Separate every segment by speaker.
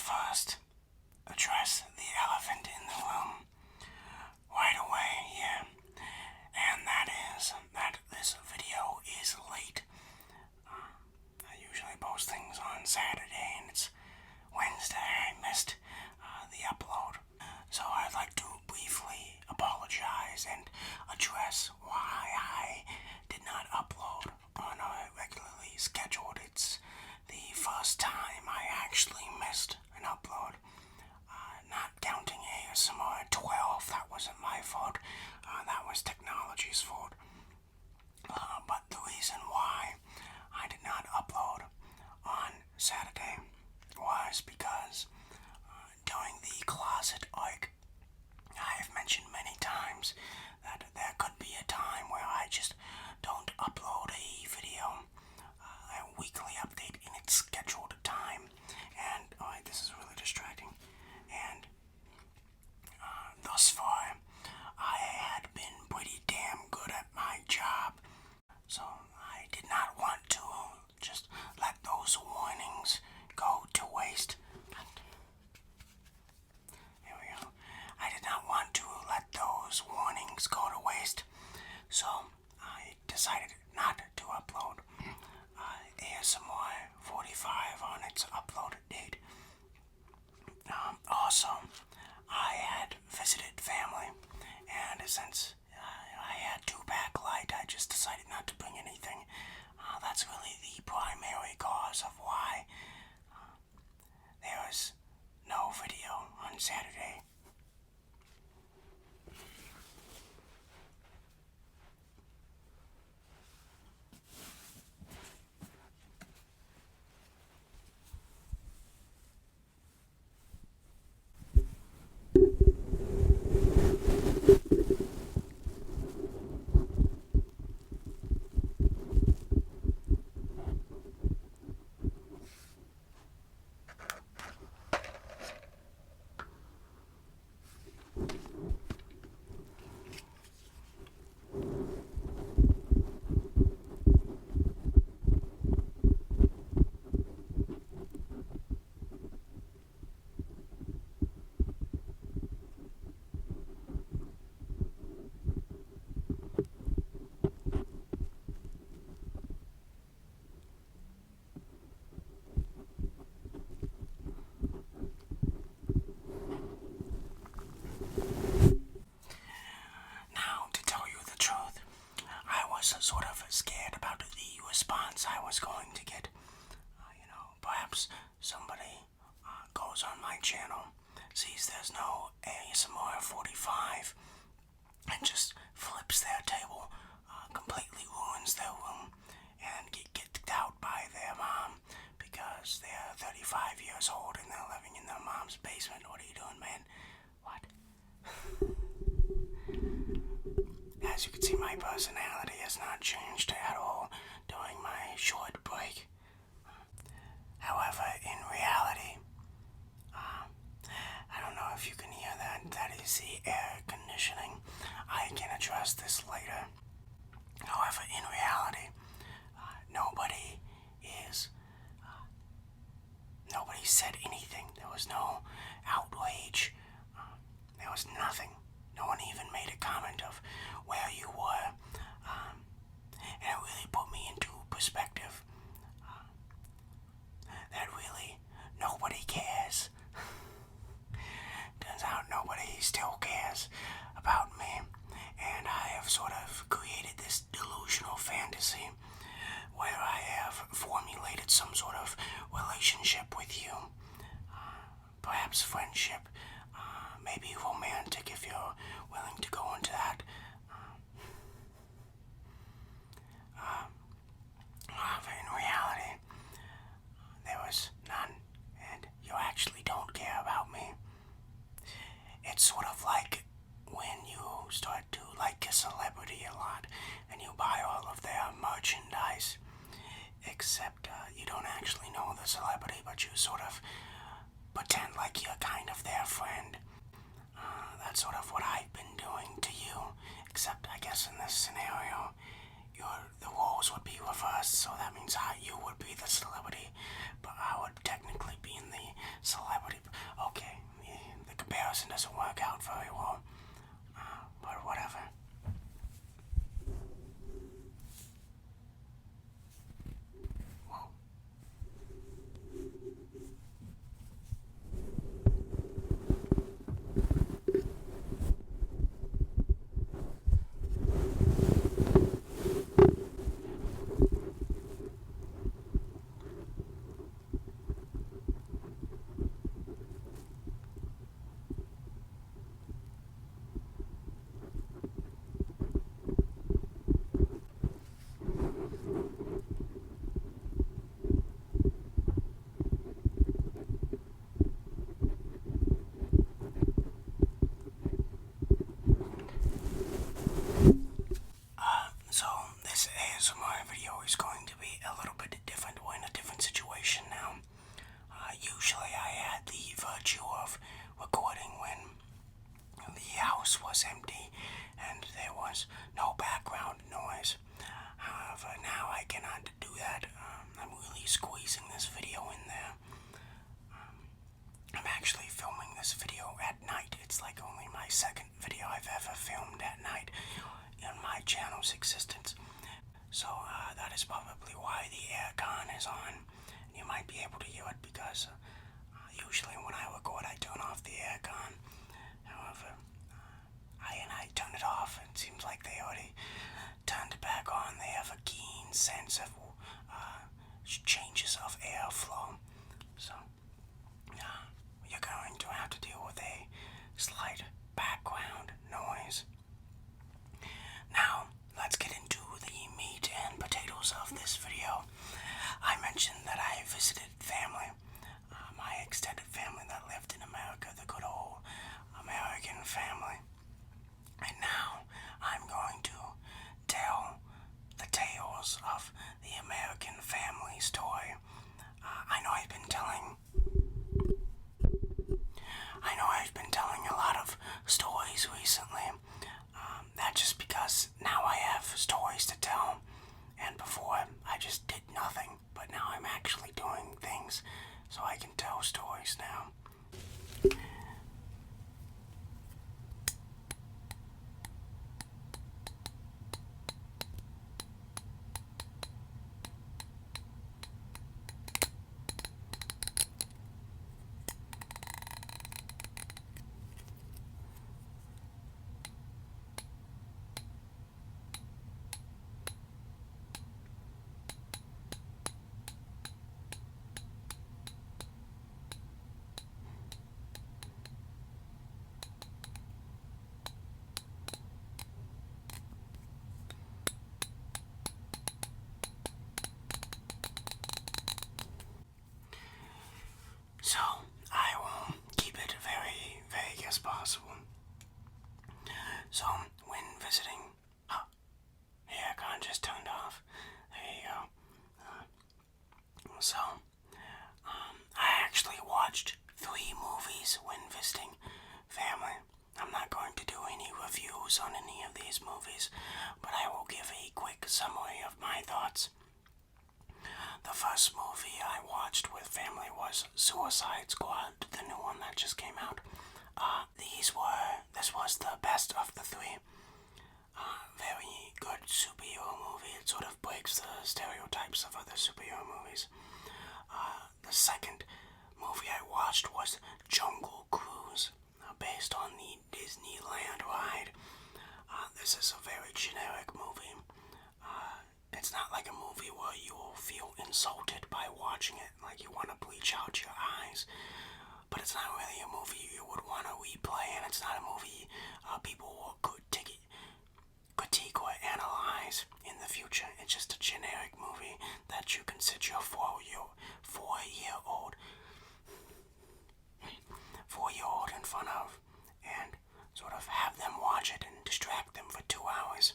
Speaker 1: first address the elephant in the room right away here, and that is that this video is late. I usually post things on Saturday, and it's Wednesday. I missed the upload, so I'd like to briefly apologize and address why I did not upload on a regularly scheduled. It's the first time I actually missed an upload. Not counting ASMR 12, that wasn't my fault. That was technology's fault. But the reason why I did not upload on Saturday was because during the closet arc, I have mentioned many times that there could be a time where I just don't upload a video, a weekly update in its scheduled time. And this is really distracting. And thus far, I had been pretty damn good at my job, so I did not want to just let those warnings go to waste. Here we go. I did not want to let those warnings go to waste, so I decided not to upload ASMR 45 on its upload date. Also, I had visited family, and since I had to backlight, I just decided not to bring anything. That's really the primary cause of why there was no video on Saturday. Sort of scared about the response I was going to get. Perhaps somebody goes on my channel, sees there's no ASMR 45, and just flips their table, completely ruins their room, and get kicked out by their mom because they're 35 years old and they're living in their mom's basement. What are you doing, man? What? As you can see, my personality has not changed at all during my short break. However, in reality, I don't know if you can hear that. That is the air conditioning. I can address this later. However, in reality, nobody said anything. There was no outrage. There was nothing. No one even made a comment of where you were, and it really put me into perspective that really nobody cares. Turns out nobody still cares about me, and I have sort of created this delusional fantasy where I have formulated some sort of relationship with you, perhaps friendship, maybe romantic if you're willing to go into that. However, in reality, there was none, and you actually don't care about me. It's sort of like when you start to like a celebrity a lot, and you buy all of their merchandise, except you don't actually know the celebrity, but you sort of pretend like you're kind of their friend. That's sort of what I've been doing to you, except I guess in this scenario, the roles would be reversed, so that means you would be the celebrity, but I would technically be in the celebrity person doesn't work out very well. But whatever. Whoa. So this ASMR video is going to be a little bit different. We're in a different situation now. Usually I had the virtue of recording when the house was empty and there was no background noise. However, now I cannot do that. I'm really squeezing this video in there. I'm actually filming this video at night. It's like only my second video I've ever filmed at night in my channel's existence. So that is probably why the aircon is on. You might be able to hear it because usually when I record I turn off the aircon. However, I turn it off. It seems like they already turned it back on. They have a keen sense of changes of airflow. So you're going to have to deal with a slight background noise. Now, let's get into the meat and potatoes of this video. I mentioned that I visited family, my extended family that lived in America, the good old American family. And now I'm going to tell the tales of the American family story. I know I've been telling a lot of stories recently. That's just because now I have stories to tell, and before I just did nothing, but now I'm actually doing things so I can tell stories now. So, I will keep it very vague as possible. So, when visiting... Oh, the aircon just turned off. There you go. I actually watched 3 movies when visiting family. I'm not going to do any reviews on any of these movies, but I will give a quick summary of my thoughts. The first movie I watched with family was Suicide Squad, the new one that just came out. This was the best of the 3. Very good superhero movie. It sort of breaks the stereotypes of other superhero movies. The second movie I watched was Jungle Cruise, based on the Disneyland ride. This is a very generic movie. It's not like a movie where you will feel insulted by watching it, like you want to bleach out your eyes. But it's not really a movie you would want to replay, and it's not a movie people will critique or analyze in the future. It's just a generic movie that you can sit your four-year-old in front of and sort of have them watch it and distract them for 2 hours.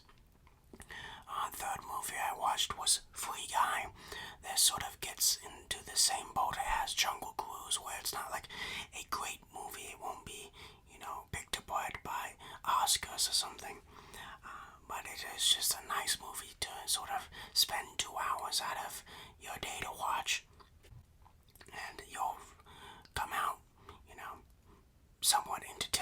Speaker 1: Third movie I watched was Free Guy. This sort of gets into the same boat as Jungle Cruise, where it's not like a great movie. It won't be, picked apart by Oscars or something. But it is just a nice movie to sort of spend 2 hours out of your day to watch. And you'll come out, somewhat entertained.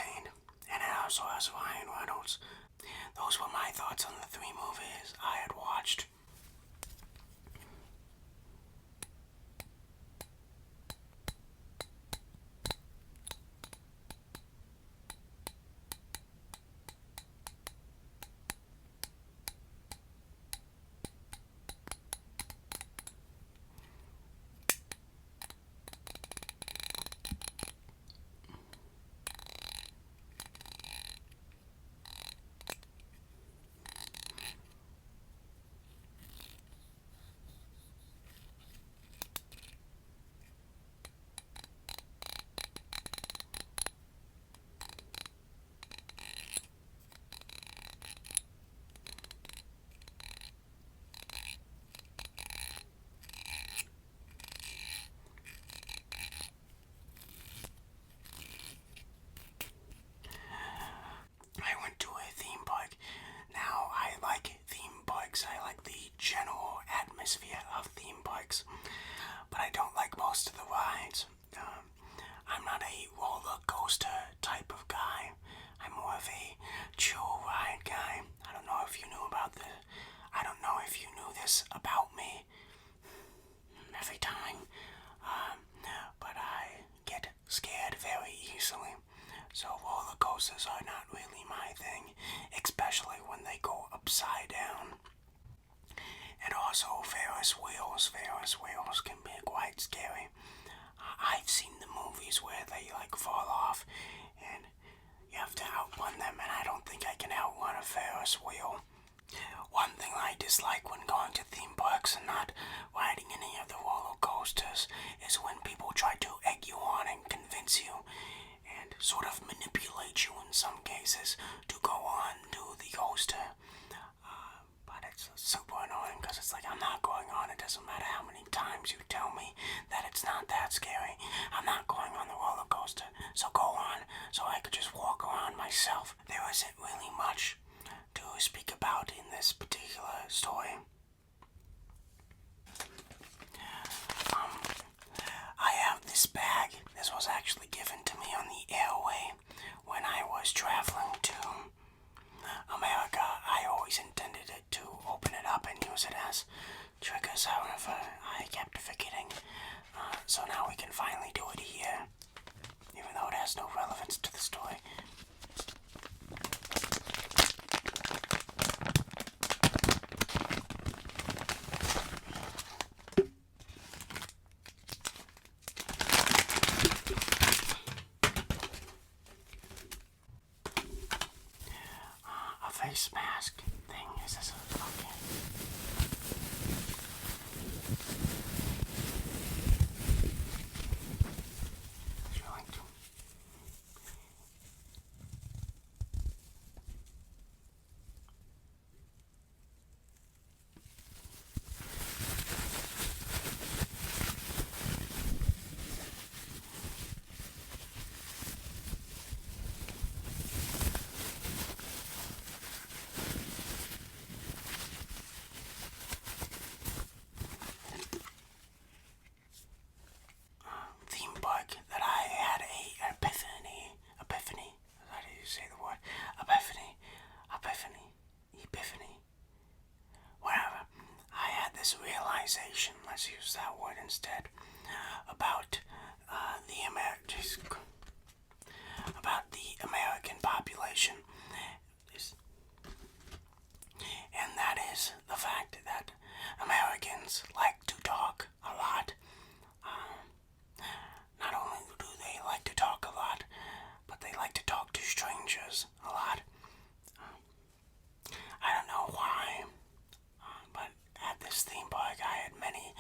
Speaker 1: places to go on to the coaster. But it's super annoying because it's like, I'm not going on. It doesn't matter how many times you tell me that it's not that scary. I'm not going on the roller coaster. So go on so I could just walk around myself. There isn't really much to speak about in this particular story. I have this bag. This was actually given to me on the airway when I was traveling to America. I always intended it to open it up and use it as triggers, however, I kept forgetting. So now we can finally do it here, even though it has no relevance to the story. A face mask thing, is this okay? Would you like to? Theme park that I had a epiphany. How do you say the word? Epiphany. Whatever. I had this realization, let's use that word instead, about the American population. And that is the fact that Americans like to talk a lot. Not only do they like to talk a lot, but they like to talk to strangers a lot. I don't know why, but at this theme park I had many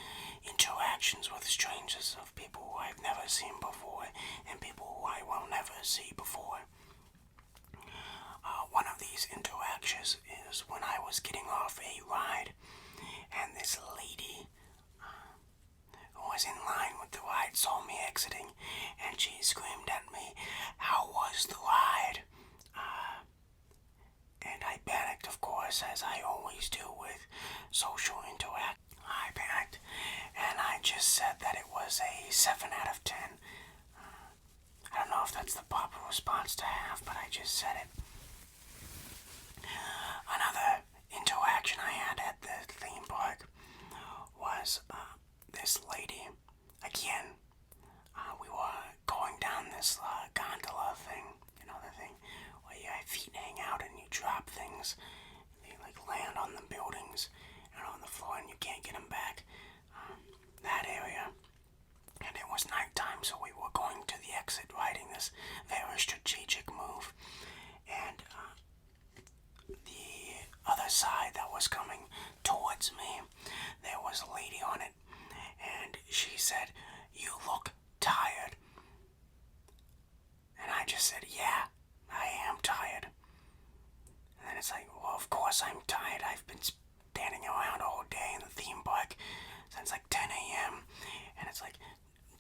Speaker 1: interactions with strangers, of people who I've never seen before and people who I will never see before. One of these interactions is when I was getting off a ride, and this lady who was in line with the ride saw me exiting, and she screamed at me, "How was the ride?" And I panicked, of course, as I always do with social interaction. I panicked, and I just said that it was a 7 out of 10. I don't know if that's the proper response to have, but I just said it. Another interaction I had at the theme park was this lady. Again, we were going down this gondola thing, you know, the thing where your feet hang out and you drop things. They like land on the buildings and on the floor and you can't get them back. That area. And it was nighttime, so we were going to the exit, riding this very strategic move. And the other side that was coming towards me, there was a lady on it, and she said, "You look tired." And I just said, "Yeah, I am tired." And then it's like, well, of course I'm tired. I've been standing around all day in the theme park since like 10 a.m. And it's like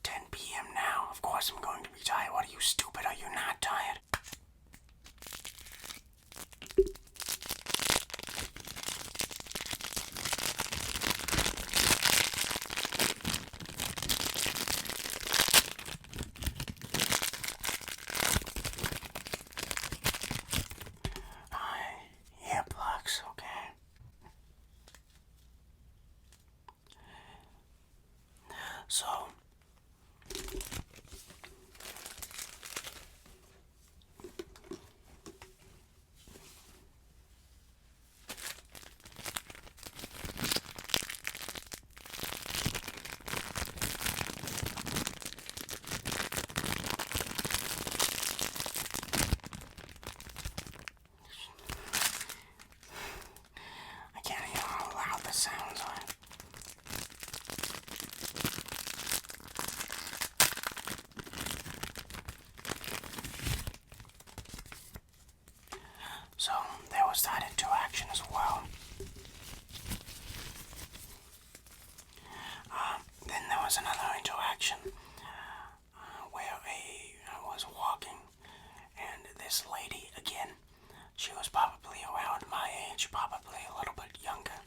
Speaker 1: 10 p.m. now. Of course I'm going to be tired. What, are you stupid? Are you not tired? Earplugs, okay. So, this lady again. She was probably around my age, probably a little bit younger.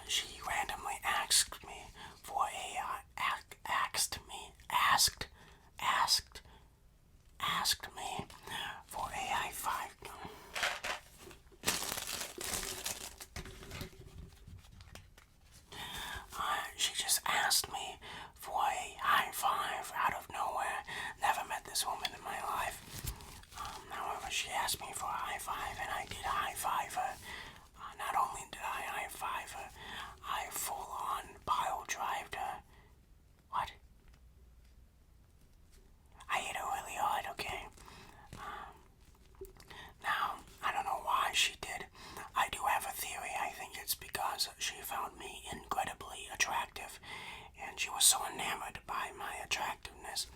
Speaker 1: She randomly asked me for a, asked me for a high five. She just asked me for a high five out of nowhere. Never met this woman in my life. However, she asked me for a high five, and I did high five her. Not only did I high five her, I full on pile drived her. What? I hit her really hard, okay? Now, I don't know why she did. I do have a theory. I think it's because she found me incredibly attractive, and she was so enamored by my attractiveness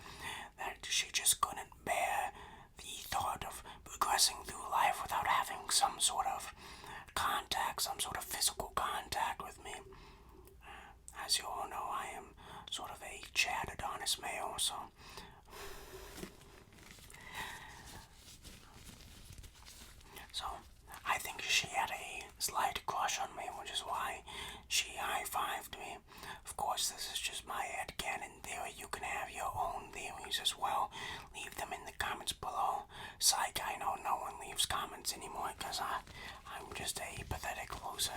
Speaker 1: that she just couldn't bear the thought of progressing through life without having some sort of contact, some sort of physical contact with me. As you all know, I am sort of a Chad Adonis male, so I think she had a slight crush on me, which is why she high-fived me. Of course, this is just my headcanon theory. You can have your own theories as well. Leave them in the comments below. Psych, I know no one leaves comments anymore because I'm just a pathetic loser.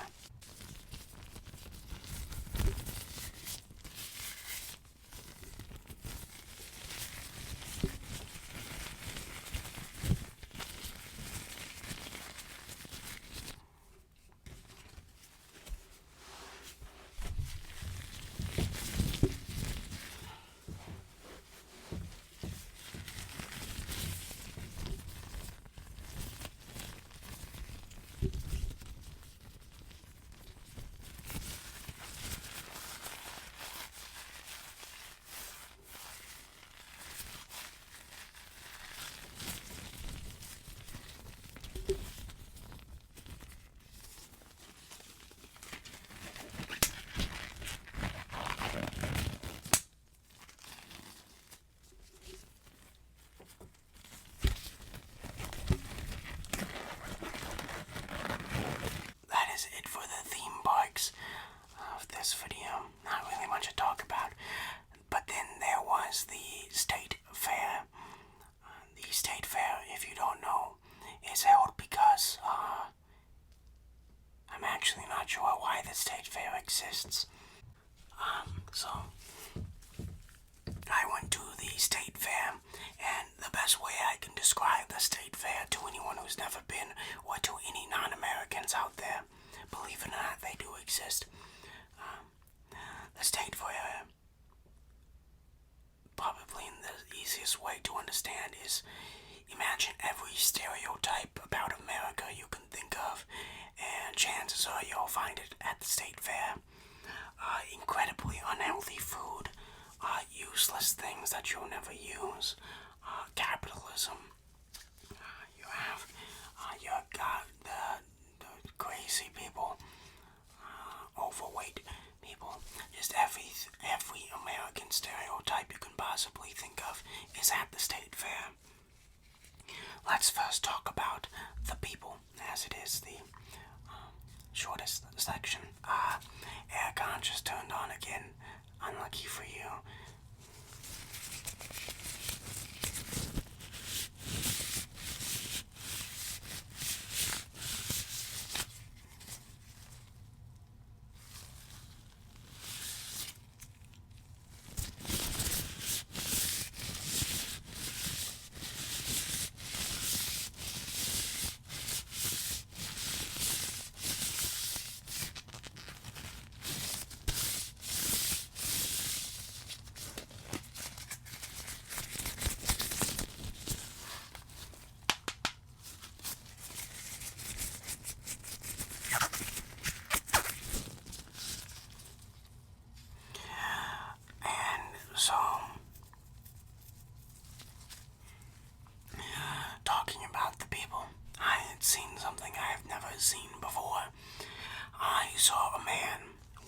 Speaker 1: It for the theme parks of this video. Not really much to talk about. But then there was the state fair. The state fair, if you don't know, is held because I'm actually not sure why the state fair exists. So I went to the state fair, and the best way I can describe the state fair to anyone who's never been, or to any non-Americans out there, believe it or not, they do exist. The state fair, probably in the easiest way to understand, is imagine every stereotype about America you can think of, and chances are you'll find it at the state fair. Incredibly unhealthy food, useless things that you'll never use, capitalism. You have the crazy people, overweight people, just every American stereotype you can possibly think of is at the state fair. Let's first talk about the people, as it is the shortest section. Aircon just turned on again. Unlucky for you. So, talking about the people, I had seen something I have never seen before. I saw a man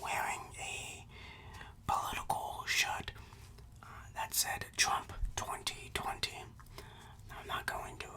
Speaker 1: wearing a political shirt that said Trump 2020. I'm not going to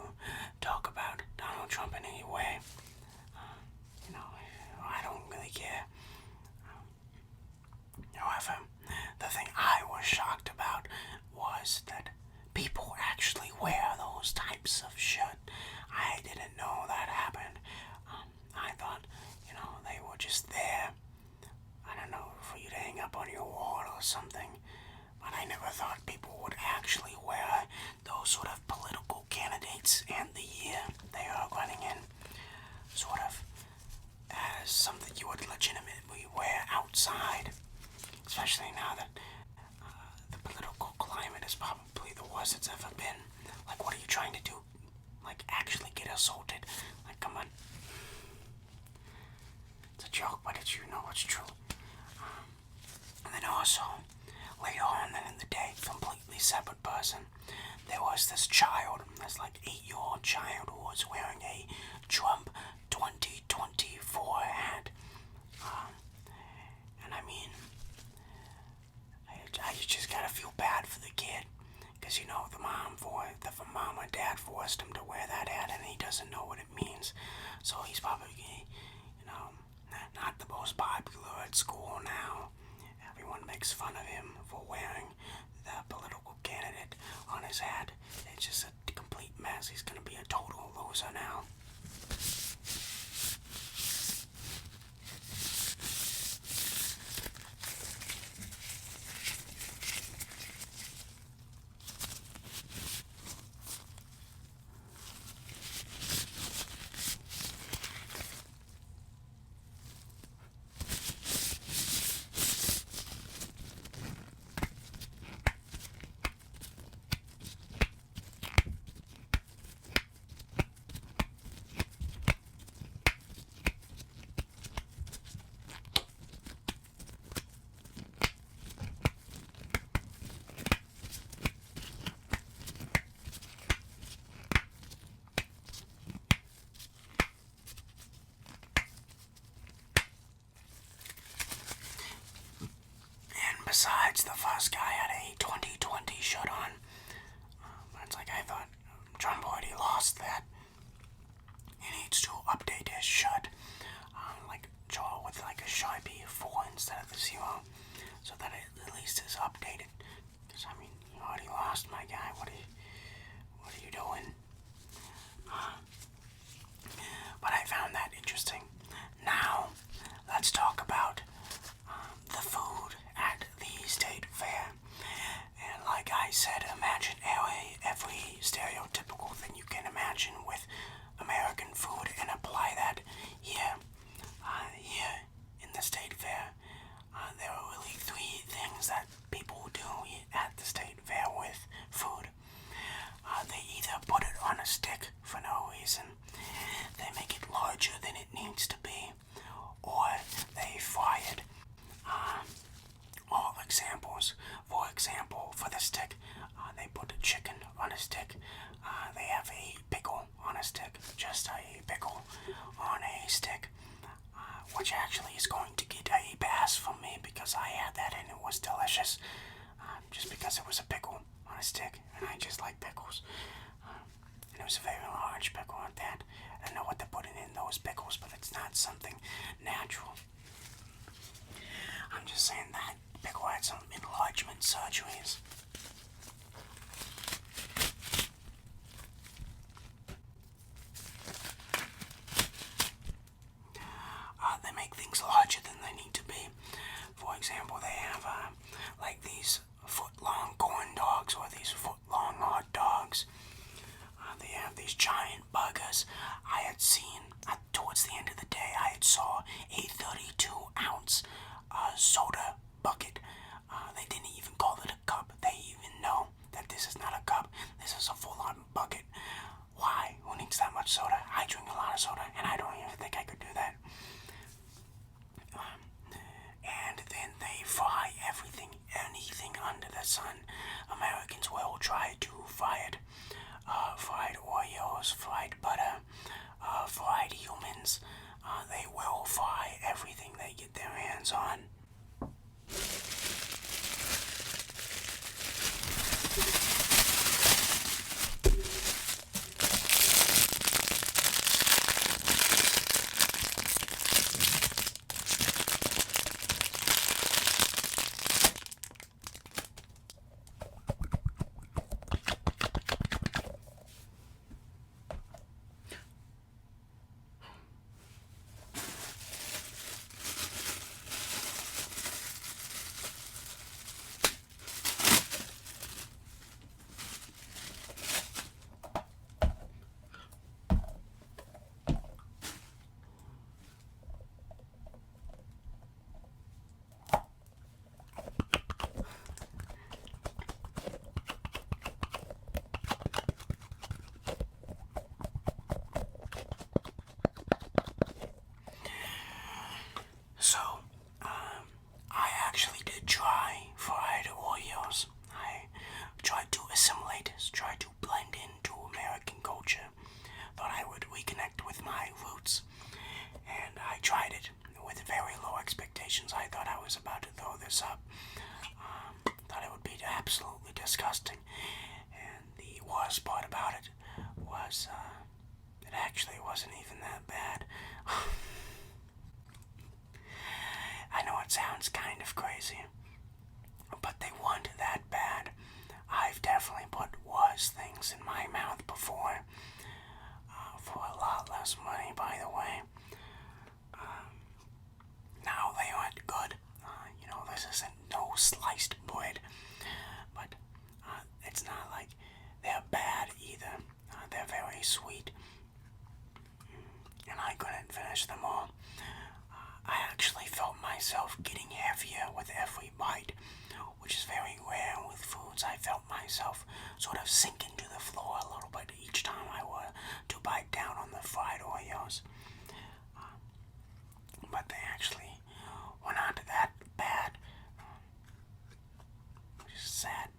Speaker 1: trying to do, like, actually get assaulted. Like, come on. It's a joke, but it's, it's true. And then also, later on then in the day, completely separate person, there was this child, this like 8-year-old child who was wearing a Trump 2024 hat. And I mean, I just gotta feel bad for the kid. Because, the mom or dad forced him to wear that hat and he doesn't know what it means. So he's probably, not the most popular at school now. Everyone makes fun of him for wearing the political candidate on his hat. It's just a complete mess. He's gonna be a total loser now. Besides, the first guy had a 2020 shirt on. It's like I thought Trump already lost that. He needs to update his shirt. Draw with like a Sharpie 4 instead of the 0. So that it at least is updated. Because, I mean, you already lost, my guy. What are you doing? But I found that interesting. Now, let's talk about the food at the state fair. And like I said, imagine every stereotypical thing you can imagine with American food and apply that here. Here in the state fair, there are really 3 things that people do at the state fair with food. They either put it on a stick for no reason, they make it larger than it needs to be, or they fry it. All examples. For example, for the stick, they put a chicken on a stick. They have a pickle on a stick, just a pickle on a stick, which actually is going to get a pass from me because I had that and it was delicious. Just because it was a pickle on a stick, and I just like pickles. And it was a very large pickle at that. I don't know what they're putting in those pickles, but it's not something natural. I'm just saying that pickle had some enlargement surgeries. They make things larger than they need to be. For example, they have like these foot-long corn dogs or these foot-long hot dogs. They have these giant burgers. I had seen, towards the end of the day, I had saw a 32-ounce soda bucket. They didn't even call it a cup. They even know that this is not a cup. This is a full-on bucket. Why? Who needs that much soda? I drink a lot of soda, and I don't even think I could do that. And then they fry anything under the sun. Americans will try to fry it. Fried Oreos, fried butter, fried humans. They will fry everything they get their hands on. situations, I thought I was about to throw this up. Thought it would be absolutely disgusting. And the worst part about it was, it actually wasn't even that bad. I know it sounds kind of crazy, but they weren't that bad. I've definitely put worse things in my mouth before, for a lot less money, by the way. Now they aren't good. This isn't no sliced bread, but it's not like they're bad either. They're very sweet, and I couldn't finish them all. I actually felt myself getting heavier with every bite, which is very rare with foods. I felt myself sort of sinking to the floor a little bit each time I were to bite down on the fried Oreos. But they actually were not that bad, which is sad.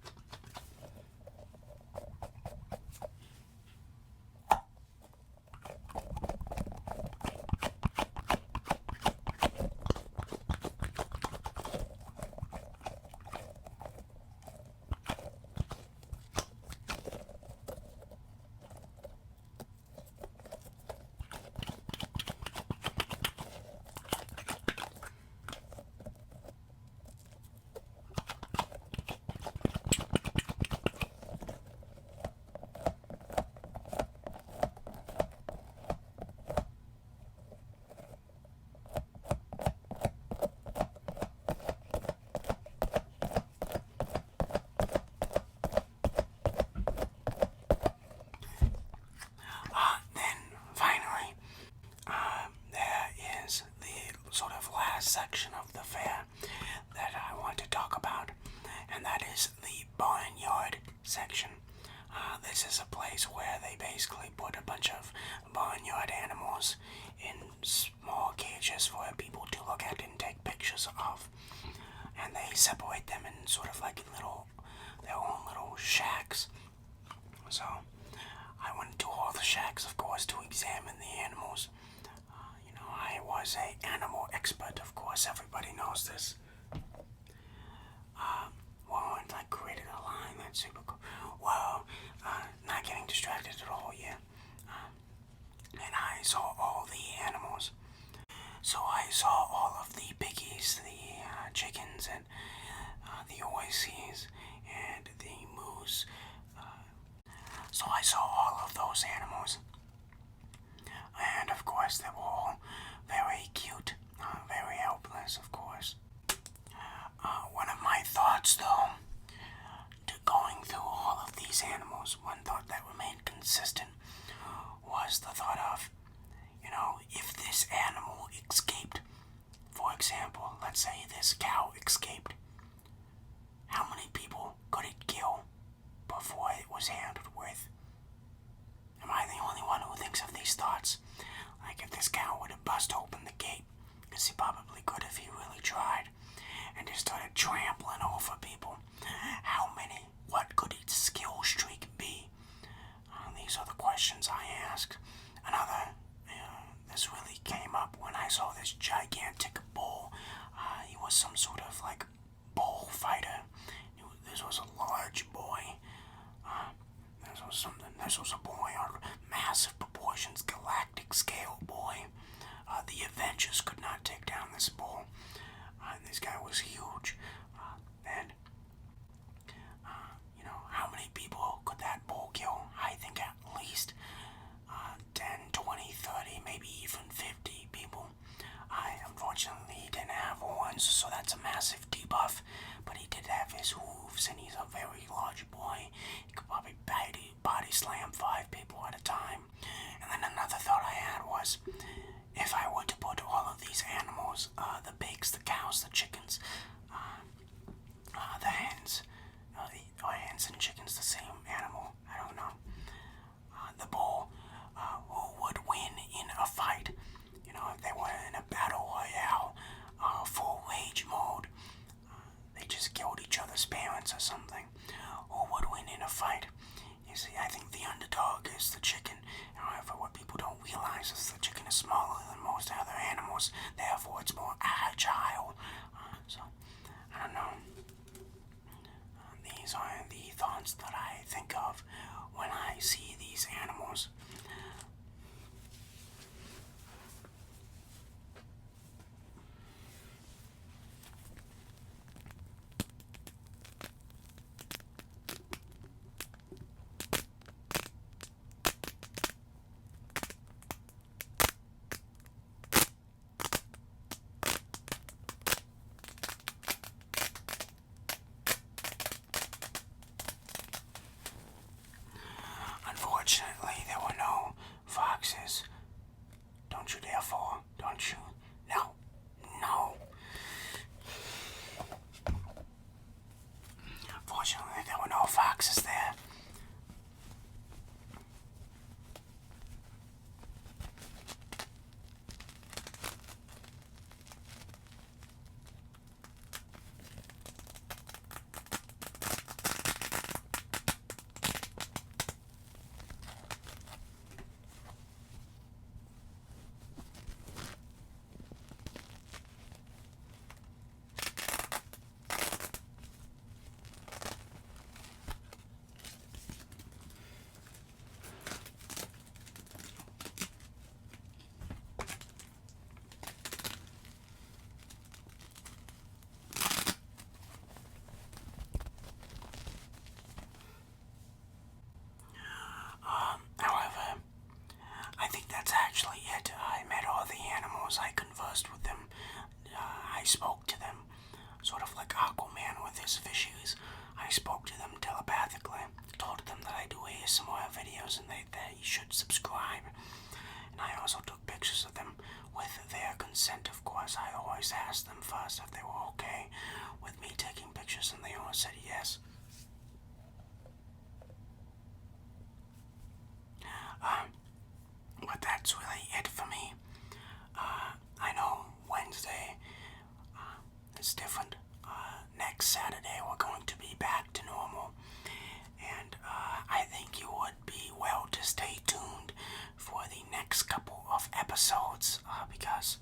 Speaker 1: Section of the fair that I want to talk about, and that is the barnyard section. This is a place where they basically put a bunch of barnyard animals in small cages for people to look at and take pictures of, and they separate them in sort of like their own little shacks. So I went to all the shacks, of course, to examine the animals. I was an animal expert, of course, everybody knows this. And I created a line that's super cool. Well, not getting distracted at all yet. And I saw all the animals. So I saw all of the piggies, the chickens, and the oisies, and the moose. So I saw all of those animals. And of course, they were all very cute, very helpless, of course. One of my thoughts, though, to going through all of these animals, one thought that remained consistent was the thought of, if this animal escaped, for example, let's say this cow escaped, how many people could it kill before it was handled with? Am I the only one who thinks of these thoughts? Like if this cow would have bust open the gate, because he probably could if he really tried, and just started trampling over people, what could its skill streak be? These are the questions I ask. This really came up when I saw this gigantic bull. He was some sort of like bullfighter. This was a large boy. This was a boy on massive proportions, galactic scale boy. The Avengers could not take down this bull. This guy was huge. How many people could that bull kill? I think at least 10, 20, 30, maybe even 50 people. Unfortunately, he didn't have horns, so that's a massive debuff. But he did have his hooves, and he's a very large boy. He could probably body slam 5 people at a time. And then another thought I had was, if I were to put all of these animals, the pigs, the cows, the chickens, the hens, are hens and chickens the same animal? I don't know. The bull, who would win in a fight? If they were in a battle royale, full rage mode, they just killed each other's parents or something. Who would win in a fight? You see, I think the underdog is the chicken. However, what people don't realize is the chicken is small. videos and they should subscribe. And I also took pictures of them with their consent, of course. I always asked them first if they were okay with me taking pictures, and they always said yes. But that's really it for me. I know Wednesday is different. Next Saturday we're going to be back to normal. And I think you would be well to stay tuned for the next couple of episodes, because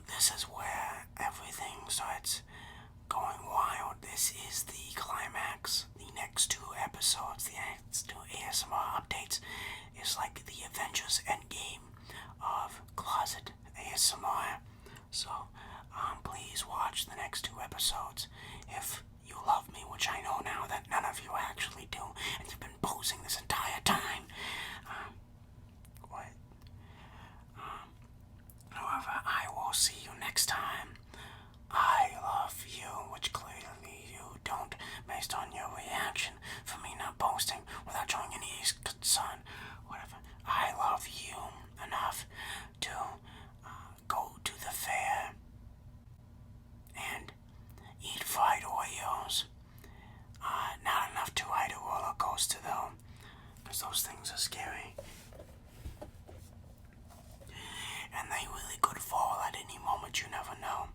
Speaker 1: this is where everything starts going wild. This is the climax. The next 2 episodes, the next 2 ASMR updates, is like the Avengers Endgame of closet ASMR. So please watch the next 2 episodes if you love me, which I know now that none of you actually do, and you've been posing this entire time. However, I will see you next time. I love you, which clearly you don't, based on your reaction for me not posting without showing any concern. Whatever. I love you enough to go to the fair and eat fried Oreos. Not enough to ride a roller coaster though, because those things are scary. And they really could fall at any moment, you never know.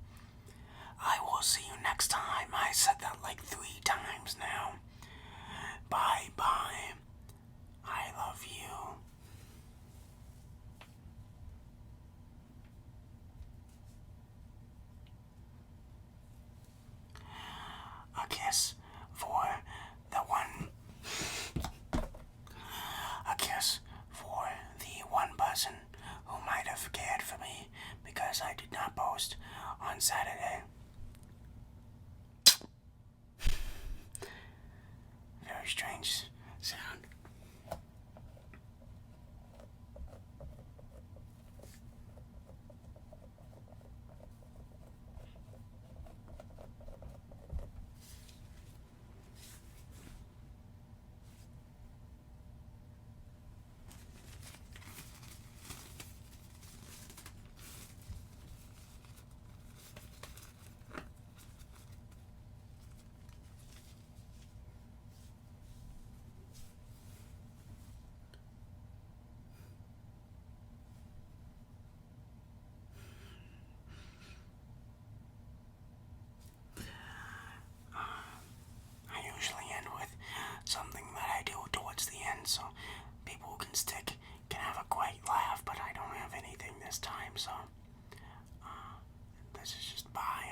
Speaker 1: I will see you next time. I said that like 3 times now. Bye bye. I love you. A kiss for the one. A kiss for the one person who might have cared for me because I did not post on Saturday. Very strange sound. Something that I do towards the end so people who can stick can have a great laugh, but I don't have anything this time, so this is just bye.